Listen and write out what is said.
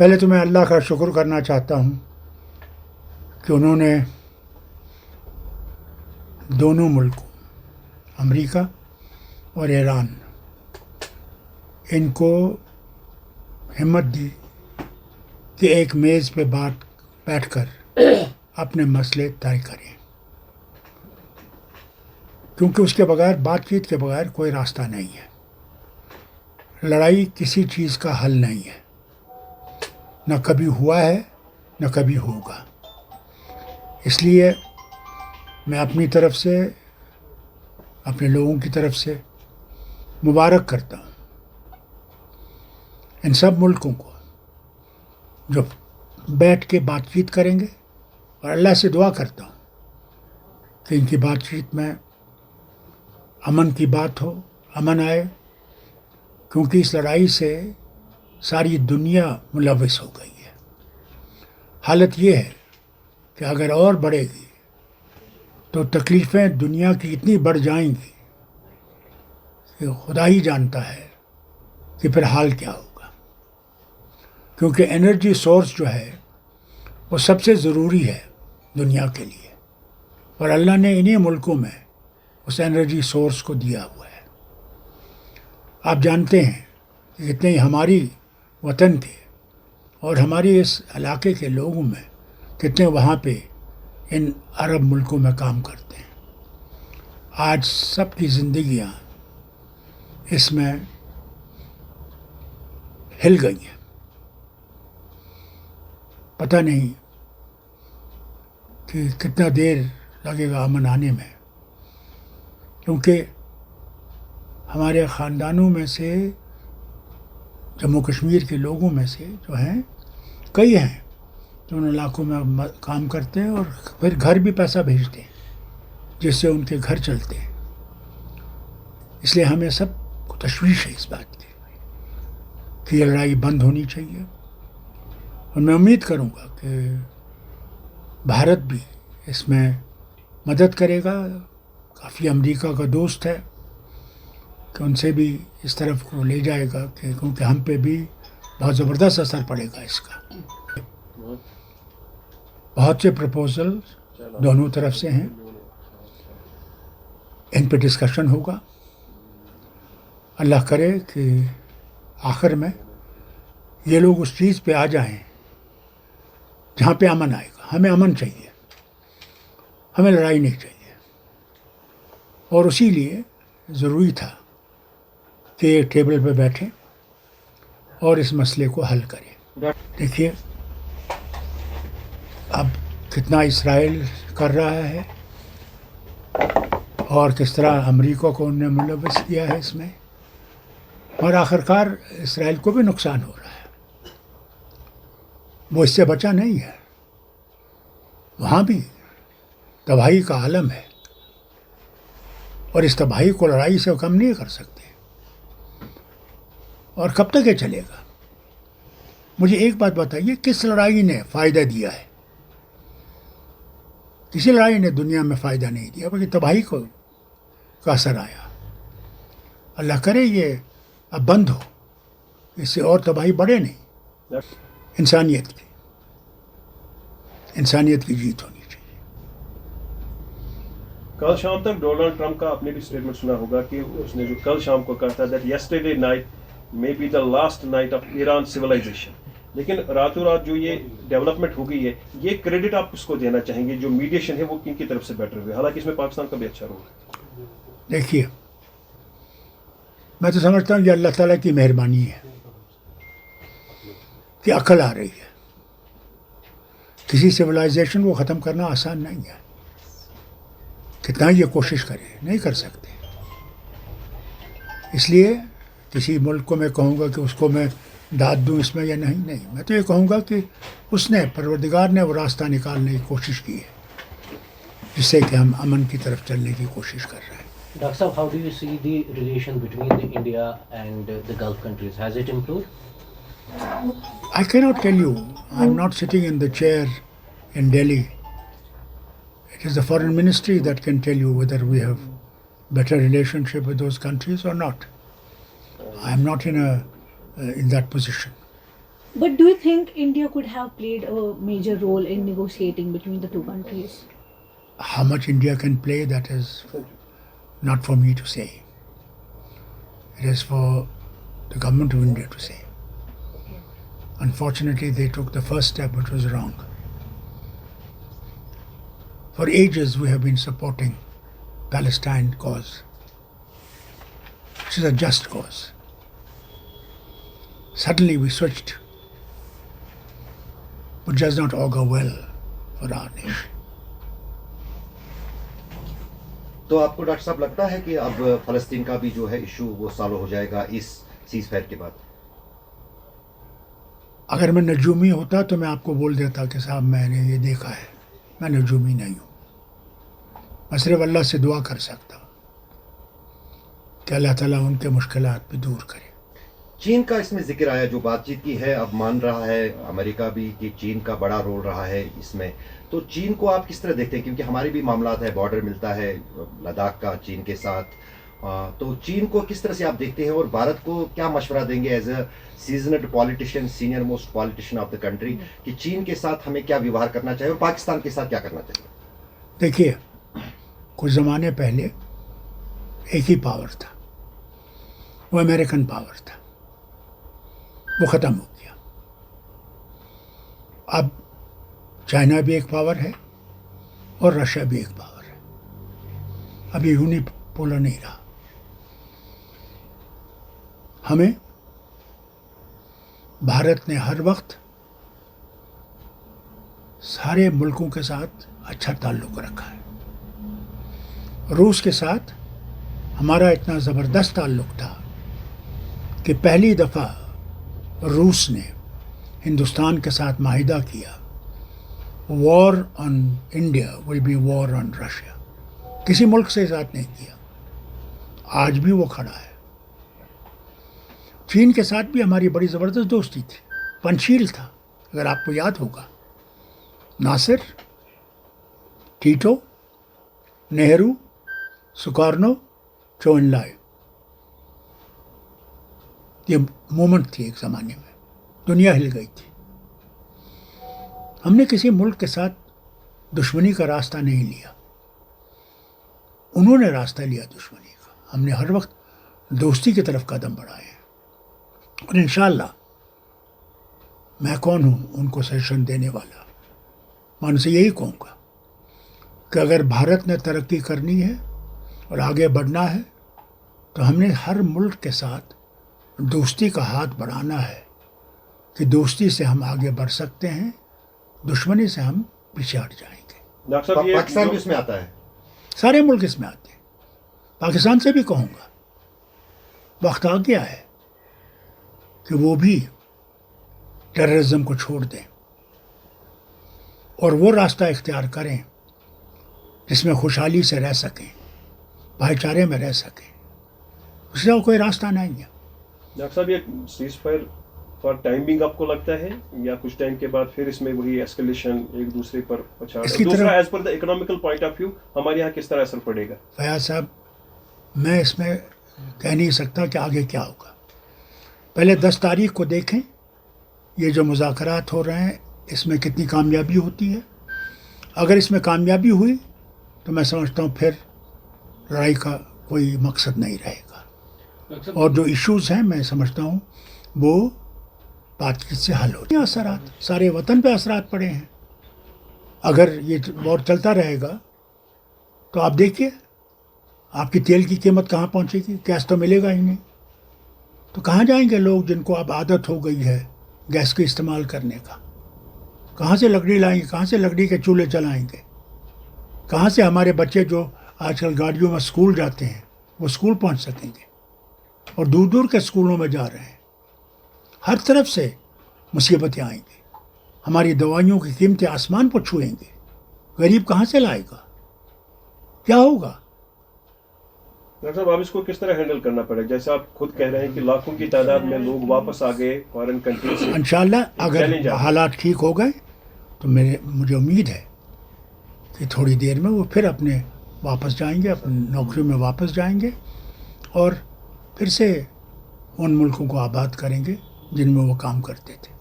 پہلے تو میں اللہ کا شکر کرنا چاہتا ہوں کہ انہوں نے دونوں ملکوں امریکہ اور ایران ان کو ہمت دی کہ ایک میز پہ بیٹھ کر اپنے مسئلے طے کریں، کیونکہ اس کے بغیر، بات چیت کے بغیر کوئی راستہ نہیں ہے۔ لڑائی کسی چیز کا حل نہیں ہے، نہ کبھی ہوا ہے نہ کبھی ہوگا۔ اس لیے میں اپنی طرف سے، اپنے لوگوں کی طرف سے مبارک کرتا ہوں ان سب ملکوں کو جو بیٹھ کے بات چیت کریں گے، اور اللہ سے دعا کرتا ہوں کہ ان کی بات چیت میں امن کی بات ہو، امن آئے، کیونکہ اس لڑائی سے ساری دنیا ملوث ہو گئی ہے۔ حالت یہ ہے کہ اگر اور بڑھے گی تو تکلیفیں دنیا کی اتنی بڑھ جائیں گی کہ خدا ہی جانتا ہے کہ پھر حال کیا ہوگا، کیونکہ انرجی سورس جو ہے وہ سب سے ضروری ہے دنیا کے لیے، اور اللہ نے انہی ملکوں میں اس انرجی سورس کو دیا ہوا ہے۔ آپ جانتے ہیں کہ کتنے ہماری وطن کے اور ہماری اس علاقے کے لوگوں میں کتنے وہاں پہ ان عرب ملکوں میں کام کرتے ہیں۔ آج سب کی زندگیاں اس میں ہل گئی ہیں، پتہ نہیں کہ کتنا دیر لگے گا امن آنے میں، کیونکہ ہمارے خاندانوں میں سے، جموں کشمیر کے لوگوں میں سے جو ہیں، کئی ہیں جو ان علاقوں میں کام کرتے ہیں اور پھر گھر بھی پیسہ بھیجتے ہیں جس سے ان کے گھر چلتے ہیں۔ اس لیے ہمیں سب کو تشویش ہے اس بات کی کہ یہ لڑائی بند ہونی چاہیے، اور میں امید کروں گا کہ بھارت بھی اس میں مدد کرے گا۔ کافی امریکہ کا دوست ہے کہ ان سے بھی اس طرف کو لے جائے گا، کہ کیونکہ ہم پہ بھی بہت زبردست اثر پڑے گا اس کا۔ بہت سے پرپوزل دونوں طرف سے ہیں، ان پہ ڈسکشن ہوگا۔ اللہ کرے کہ آخر میں یہ لوگ اس چیز پہ آ جائیں جہاں پہ امن آئے گا۔ ہمیں امن چاہیے، ہمیں لڑائی نہیں چاہیے، اور اسی لیے ضروری تھا کہ ایک ٹیبل پہ بیٹھیں اور اس مسئلے کو حل کریں۔ دیکھیے اب کتنا اسرائیل کر رہا ہے اور کس طرح امریکہ کو انہوں نے ملوث کیا ہے اس میں، اور آخرکار اسرائیل کو بھی نقصان ہو رہا ہے۔ وہ اس سے بچا نہیں ہے، وہاں بھی تباہی کا عالم ہے، اور اس تباہی کو لڑائی سے کم نہیں کر سکتے۔ اور کب تک یہ چلے گا؟ مجھے ایک بات بتائیے، کس لڑائی نے فائدہ دیا ہے؟ کسی لڑائی نے دنیا میں فائدہ نہیں دیا، بلکہ تباہی کا اثر آیا۔ اللہ کرے یہ اب بند ہو، اس سے اور تباہی بڑھے نہیں۔ انسانیت کی جیت ہونی چاہیے۔ کل شام تک ڈونلڈ ٹرمپ کا آپ نے بھی اسٹیٹمنٹ سنا ہوگا کہ اس نے جو کل شام کو کہا تھا that yesterday night may be the last night of Iran civilization، لیکن راتوں رات جو یہ ڈیولپمنٹ ہو گئی ہے، یہ کریڈٹ آپ اس کو دینا چاہیں گے جو میڈیشن ہے وہ کن کی طرف سے بیٹر ہوئے، حالانکہ اس میں پاکستان کا بھی اچھا رول ہے؟ دیکھیے میں تو سمجھتا ہوں کہ اللہ تعالیٰ کی مہربانی ہے کہ عقل آ رہی ہے۔ کسی سویلائزیشن کو ختم کرنا آسان نہیں ہے، کتنا یہ کوشش کرے نہیں کر سکتے۔ اس لیے کسی ملک کو میں کہوں گا کہ اس کو میں داد دوں اس میں یا نہیں، میں تو یہ کہوں گا کہ اس نے، پروردگار نے وہ راستہ نکالنے کی کوشش کی ہے جس سے کہ ہم امن کی طرف چلنے کی کوشش کر رہے ہیں۔ Dr. Saab, how do you see the relation between the India and the Gulf countries? Has it improved? I cannot tell you. I'm not sitting in the chair in Delhi. It is the foreign ministry that can tell you whether we have better relationship with those countries or not. I am not in that position. But do you think India could have played a major role in negotiating between the two countries? How much India can play, that is not for me to say. It is for the government of India to say. Unfortunately, they took the first step, which was wrong. For ages, we have been supporting Palestine cause, which is a just cause. Suddenly we switched, which does not augur well for our nation. تو آپ کو doctor صاحب لگتا ہے کہ اب فلسطین کا بھی جو ہے ایشو وہ سالو ہو جائے گا اس سیز فائر کے بعد؟ اگر میں نجومی ہوتا تو میں آپ کو بول دیتا کہ صاحب میں نے یہ دیکھا ہے. میں نجومی نہیں ہوں. میں صرف اللہ سے دعا کر سکتا ہوں کہ اللہ تعالیٰ ان کے مشکلات بھی دور کرے. چین کا اس میں ذکر آیا، جو بات چیت کی ہے، اب مان رہا ہے امریکہ بھی کہ چین کا بڑا رول رہا ہے اس میں. تو چین کو آپ کس طرح دیکھتے ہیں؟ کیونکہ ہمارے بھی معاملات ہے، بارڈر ملتا ہے لداخ کا چین کے ساتھ. تو چین کو کس طرح سے آپ دیکھتے ہیں اور بھارت کو کیا مشورہ دیں گے as a seasoned politician, senior most politician of the country, کہ چین کے ساتھ ہمیں کیا ویوہار کرنا چاہیے اور پاکستان کے ساتھ کیا کرنا چاہیے؟ دیکھیے، کچھ زمانے پہلے ایک ہی پاور تھا، وہ امریکن پاور تھا، وہ ختم ہو گیا. اب چائنا بھی ایک پاور ہے اور رشیا بھی ایک پاور ہے. اب یہ یونی پولر نہیں رہا. ہمیں بھارت نے ہر وقت سارے ملکوں کے ساتھ اچھا تعلق رکھا ہے. روس کے ساتھ ہمارا اتنا زبردست تعلق تھا کہ پہلی دفعہ روس نے ہندوستان کے ساتھ معاہدہ کیا، war on India will be war on Russia. کسی ملک سے ساتھ نہیں کیا. آج بھی وہ کھڑا ہے. چین کے ساتھ بھی ہماری بڑی زبردست دوستی تھی، پنشیل تھا. اگر آپ کو یاد ہوگا، ناصر، ٹیٹو، نہرو، سکارنو، چو ان لائے، یہ مومنٹ تھی ایک زمانے میں. دنیا ہل گئی تھی. ہم نے کسی ملک کے ساتھ دشمنی کا راستہ نہیں لیا، انہوں نے راستہ لیا دشمنی کا. ہم نے ہر وقت دوستی کی طرف قدم بڑھائے ہیں. اور انشاءاللہ میں کون ہوں ان کو سجیشن دینے والا. میں ان سے یہی کہوں گا کہ اگر بھارت نے ترقی کرنی ہے اور آگے بڑھنا ہے تو ہم نے ہر ملک کے ساتھ دوستی کا ہاتھ بڑھانا ہے کہ دوستی سے ہم آگے بڑھ سکتے ہیں، دشمنی سے ہم پیچھے ہٹ جائیں گے. ڈاکٹر صاحب، پاکستان بھی اس میں آتا ہے؟ سارے ملک اس میں آتے ہیں. پاکستان سے بھی کہوں گا وقت آ گیا ہے کہ وہ بھی ٹیررزم کو چھوڑ دیں اور وہ راستہ اختیار کریں جس میں خوشحالی سے رہ سکیں، بھائی چارے میں رہ سکیں. اس کا کوئی راستہ نہیں ہے. ڈاکٹر صاحب، یہ سیز فائر فار ٹائمنگ آپ کو لگتا ہے یا کچھ ٹائم کے بعد پھر اس میں وہی ایسکلیشن ایک دوسرے پر پچھاڑ؟ دوسرا، as per the economical point of view ہمارے یہاں کس طرح اثر پڑے گا؟ فیاض صاحب، میں اس میں کہہ نہیں سکتا کہ آگے کیا ہوگا. پہلے 10 تاریخ کو دیکھیں یہ جو مذاکرات ہو رہے ہیں اس میں کتنی کامیابی ہوتی ہے. اگر اس میں کامیابی ہوئی تو میں سمجھتا ہوں پھر لڑائی کا کوئی مقصد نہیں رہے گا. اور جو ایشوز ہیں میں سمجھتا ہوں وہ بات چیت سے حل ہوتی ہیں. اثرات سارے وطن پہ اثرات پڑے ہیں. اگر یہ وار چلتا رہے گا تو آپ دیکھیے آپ کی تیل کی قیمت کہاں پہنچے گی. گیس تو ملے گا ہی نہیں. تو کہاں جائیں گے لوگ جن کو اب عادت ہو گئی ہے گیس کے استعمال کرنے کا؟ کہاں سے لکڑی لائیں گے؟ کہاں سے لکڑی کے چولہے چلائیں گے؟ کہاں سے ہمارے بچے جو آج کل گاڑیوں میں اسکول جاتے ہیں وہ اسکول پہنچ سکیں گے؟ اور دور دور کے اسکولوں میں جا رہے ہیں. ہر طرف سے مصیبتیں آئیں گی. ہماری دوائیوں کی قیمتیں آسمان پر چھوئیں گے. غریب کہاں سے لائے گا؟ کیا ہوگا؟ ڈاکٹر صاحب، آپ اس کو کس طرح ہینڈل کرنا پڑے گا؟ جیسے آپ خود کہہ رہے ہیں کہ لاکھوں کی تعداد میں لوگ واپس آ گئے فارن کنٹری سے. انشاءاللہ اگر حالات ٹھیک ہو گئے تو مجھے امید ہے کہ تھوڑی دیر میں وہ پھر اپنے واپس جائیں گے، اپنی نوکریوں میں واپس جائیں گے اور پھر سے ان ملکوں کو آباد کریں گے جن میں وہ کام کرتے تھے.